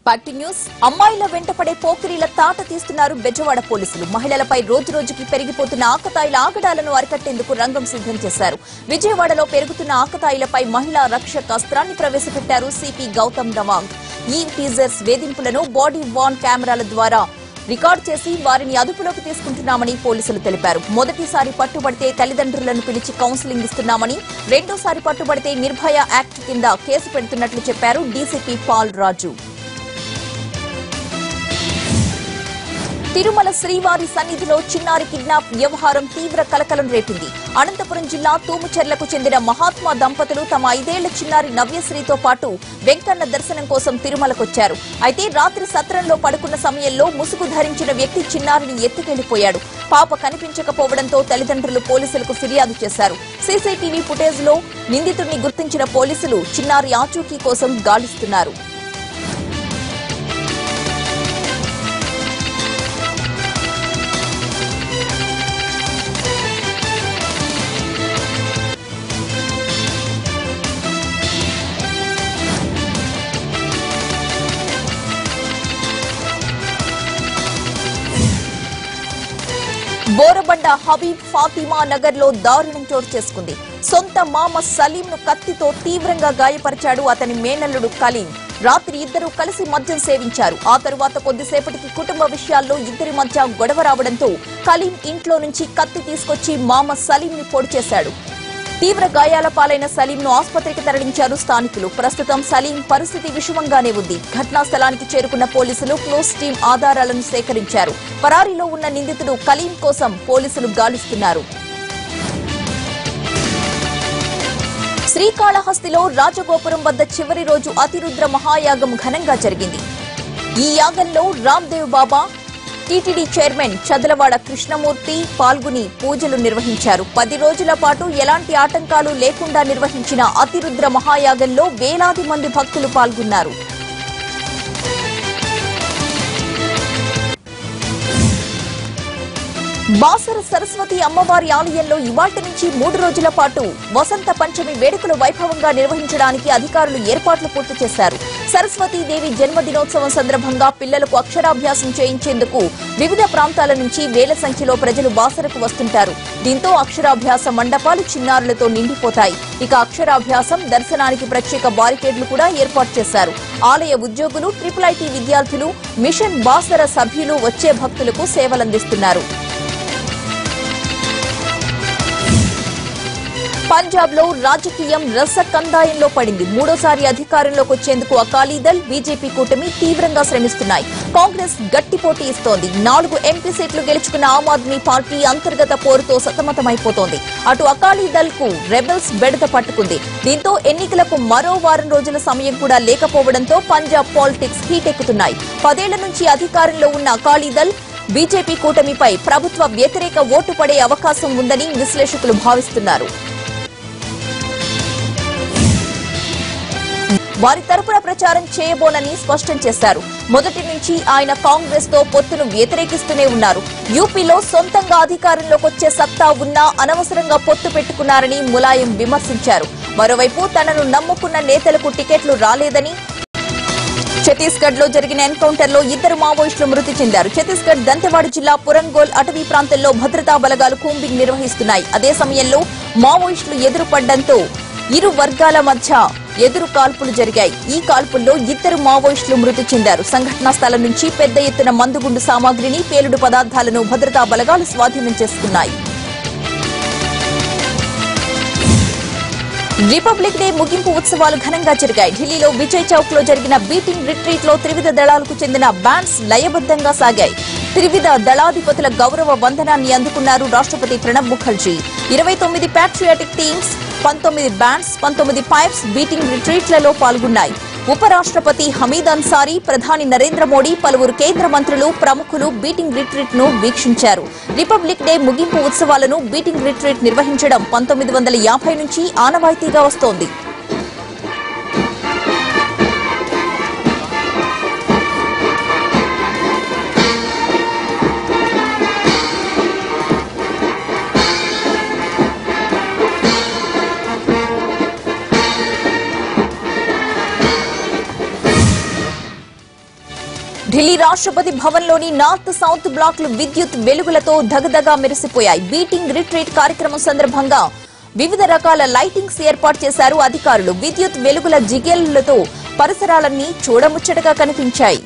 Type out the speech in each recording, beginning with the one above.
Party news అమ్మాయిల వెంటపడే పోకిరీల తాట తీస్తున్నారు బెజవాడ పోలీసులు. మహిళలపై రోజురోజుకి పెరిగిపోతున్న ఆకతాయిల ఆగడాలను అరికట్టేందుకు రంగం సిద్ధం చేశారు. విజయవాడలో పెరుగుతున్న ఆకతాయిలపై మహిళా రక్షక అస్త్రాన్ని ప్రవేశపెట్టారు సిపి గౌతమ్ నవాంగ్. ఈ టీజర్స్ వేధింపులను బాడీ వార్న్ కెమెరాల ద్వారా రికార్డు చేసి వారిని అదుపులోకి తీసుకుంటున్నామని పోలీసులు తెలిపారు. మొదటిసారి పట్టుబడితే తల్లిదండ్రులను పిలిచి కౌన్సిలింగ్ ఇస్తున్నామని, రెండోసారి పట్టుబడితే నిర్భయ యాక్ట్ కింద కేసు పెడుతున్నట్లు చెప్పారు డీసీపీ పాల్ రాజు. తిరుమల శ్రీవారి సన్నిధిలో చిన్నారి కిడ్నాప్ వ్యవహారం తీవ్ర కలకలం రేపింది. అనంతపురం జిల్లా తూముచెర్లకు చెందిన మహాత్మా దంపతులు తమ 5 ఏళ్ల చిన్నారి నవ్యశ్రీతో పాటు వెంకన్న దర్శనం కోసం తిరుమలకొచ్చారు. అయితే రాత్రి సత్రంలో పడుకున్న సమయంలో ముసుగు ధరించిన వ్యక్తి చిన్నారిని ఎత్తుకెళ్లిపోయాడు. పాప కనిపించకపోవడంతో తల్లిదండ్రులు పోలీసులకు ఫిర్యాదు చేశారు. సీసీటీవీ ఫుటేజ్ లో నిందితుడిని గుర్తించిన పోలీసులు చిన్నారి ఆచూకీ కోసం గాలిస్తున్నారు. బోరబండ హబీబ్ ఫాతిమా నగర్ లో దారుణం చోటు చేసుకుంది. సొంత మామ సలీం ను కత్తితో తీవ్రంగా గాయపరిచాడు అతని మేనల్లుడు కలీం. రాత్రి ఇద్దరూ కలిసి మద్యం సేవించారు. ఆ తరువాత కొద్దిసేపటికి కుటుంబ విషయాల్లో ఇద్దరి మధ్య గొడవ రావడంతో కలీం ఇంట్లో నుంచి కత్తి తీసుకొచ్చి మామ సలీం ని పొడి చేశాడు. తీవ్ర గాయాల పాలైన సలీంను ఆసుపత్రికి తరలించారు స్థానికులు. ప్రస్తుతం సలీం పరిస్థితి విషమంగానే ఉంది. ఘటనా స్థలానికి చేరుకున్న పోలీసులు క్లోజ్ టీం ఆధారాలను సేకరించారు. పరారీలో ఉన్న నిందితుడు కలీం కోసం పోలీసులు గాలిస్తున్నారు. శ్రీకాళహస్తిలో రాజగోపురం వద్ద చివరి రోజు అతిరుద్ర మహాయాగం ఘనంగా జరిగింది. ఈ యాగంలో రామ్దేవ్ బాబా, టీటీడీ చైర్మన్ చదలవాడ కృష్ణమూర్తి పాల్గొని పూజలు నిర్వహించారు. 10 రోజుల పాటు ఎలాంటి ఆటంకాలు లేకుండా నిర్వహించిన అతిరుద్ర మహాయాగంలో వేలాది మంది భక్తులు పాల్గొన్నారు. బాసర సరస్వతి అమ్మవారి ఆలయంలో ఇవాళ్టి నుంచి 3 రోజుల పాటు వసంత పంచమి వేడుకలు వైభవంగా నిర్వహించడానికి అధికారులు ఏర్పాట్లు పూర్తి చేశారు. సరస్వతీదేవి జన్మదినోత్సవం సందర్భంగా పిల్లలకు అక్షరాభ్యాసం చేయించేందుకు వివిధ ప్రాంతాల నుంచి వేల సంఖ్యలో ప్రజలు బాసరకు వస్తుంటారు. దీంతో అక్షరాభ్యాస మండపాలు చిన్నారులతో నిండిపోతాయి. ఇక అక్షరాభ్యాసం దర్శనానికి ప్రత్యేక బారికేడ్లు కూడా ఏర్పాటు చేశారు. ఆలయ ఉద్యోగులు, IIIT విద్యార్థులు, మిషన్ బాసర సభ్యులు వచ్చే భక్తులకు సేవలందిస్తున్నారు. పంజాబ్ లో రాజకీయం రసకందాయంలో పడింది. 3వ అధికారంలోకి వచ్చేందుకు అకాలీదళ్, బీజేపీ కూటమి తీవ్రంగా శ్రమిస్తున్నాయి. కాంగ్రెస్ గట్టి పోటీ ఇస్తోంది. 4 ఎంపీ సీట్లు గెలుచుకున్న ఆమ్ ఆద్మీ పార్టీ అంతర్గత పోరుతో సతమతమైపోతోంది. అటు అకాలీదళ్ కు రెబెల్స్ బెడద పట్టుకుంది. దీంతో ఎన్నికలకు మరో వారం రోజుల సమయం కూడా లేకపోవడంతో పంజాబ్ పాలిటిక్స్ హీటెక్కుతున్నాయి. 10 ఏళ్ల నుంచి అధికారంలో ఉన్న అకాలీదళ్, బీజేపీ కూటమిపై ప్రభుత్వ వ్యతిరేక ఓటు పడే అవకాశం ఉందని విశ్లేషకులు భావిస్తున్నారు. వారి తరపున ప్రచారం చేయబోనని స్పష్టం చేశారు. మొదటి నుంచి ఆయన కాంగ్రెస్ తో పొత్తును వ్యతిరేకిస్తూనే ఉన్నారు. యూపీలో సొంతంగా అధికారంలోకి వచ్చే సత్తా ఉన్నా అనవసరంగా పొత్తు పెట్టుకున్నారని ములాయం విమర్శించారు. మరోవైపు తనను నమ్ముకున్న నేతలకు టికెట్లు రాలేదని, ఛత్తీస్గఢ్ లో జరిగిన ఎన్కౌంటర్ లో 2 మావోయిస్టులు మృతి చెందారు. ఛత్తీస్గఢ్ దంతెవాడ జిల్లా పురంగోల్ అటవీ ప్రాంతంలో భద్రతా బలగాలు కూంబింగ్ నిర్వహిస్తున్నాయి. అదే సమయంలో మావోయిస్టులు ఎదురుపడ్డంతో ఇరు వర్గాల మధ్య ఎదురు కాల్పులు జరిగాయి. ఈ కాల్పుల్లో 2 మావోయిస్టులు మృతి చెందారు. సంఘటనా స్థలం నుంచి పెద్ద ఎత్తున మందుగుండు సామాగ్రిని, పేలుడు పదార్థాలను భద్రతా బలగాలు స్వాధీనం చేసుకున్నాయి. రిపబ్లిక్ డే ముగింపు ఉత్సవాలు ఘనంగా జరిగాయి. ఢిల్లీలో విజయ్ చౌక్ లో జరిగిన బీటింగ్ రిట్రీట్ లో త్రివిధ దళాలకు చెందిన బ్యాండ్స్ లయబద్దంగా సాగాయి. త్రివిధ దళాధిపతుల గౌరవ వందనాన్ని అందుకున్నారు రాష్ట్రపతి Pranab Mukherjee. 29 patriotic teams, 19 bands, 19 pipes beating రిట్రీట్లలో పాల్గొన్నాయి. ఉపరాష్ట్రపతి హమీద్ అన్సారీ, ప్రధాని నరేంద్ర మోడీ, పలువురు కేంద్ర మంత్రులు, ప్రముఖులు బీటింగ్ రిట్రీట్ ను వీక్షించారు. రిపబ్లిక్ డే ముగింపు ఉత్సవాలను బీటింగ్ రిట్రీట్ నిర్వహించడం 1950 నుంచి ఆనవాయితీగా వస్తోంది. ఢిల్లీ రాష్ట్రపతి భవన్లోని నార్త్ సౌత్ బ్లాక్లు విద్యుత్ వెలుగులతో దగదగా మెరిసిపోయాయి. బీటింగ్ రిట్రీట్ కార్యక్రమం సందర్భంగా వివిధ రకాల లైటింగ్స్ ఏర్పాటు చేశారు అధికారులు. విద్యుత్ వెలుగుల జిగేలులతో పరిసరాలన్నీ చూడముచ్చటగా కనిపించాయి.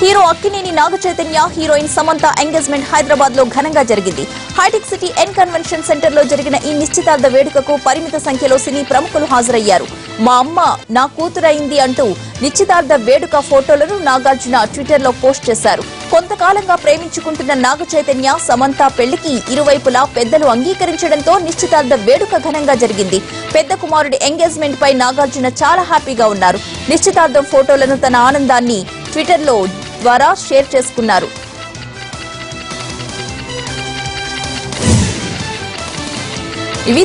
Hero Akkineni Naga Chaitanya, heroine Samantha engagement Hyderabad లో ఘనంగా జరిగింది. Hitech city N convention centre లో జరిగిన ఈ నిశ్చితార్థ వేడుకకు పరిమిత సంఖ్యలో సినీ ప్రముఖులు హాజరయ్యారు. మా అమ్మ నా కూతురైంది అంటూ నిశ్చితార్థ వేడుక ఫోటోలను నాగార్జున ట్విట్టర్ లో పోస్ట్ చేశారు. కొంతకాలంగా ప్రేమించుకుంటున్న నాగచైతన్య, సమంత పెళ్లికి ఇరువైపులా పెద్దలు అంగీకరించడంతో నిశ్చితార్థ వేడుక ఘనంగా జరిగింది. పెద్ద కుమారుడి ఎంగేజ్మెంట్ పై నాగార్జున చాలా హ్యాపీగా ఉన్నారు. నిశ్చితార్థం ఫోటోలను తన ఆనందాన్ని ట్విట్టర్ లో ద్వారా షేర్ చేసుకున్నారు. ఇవి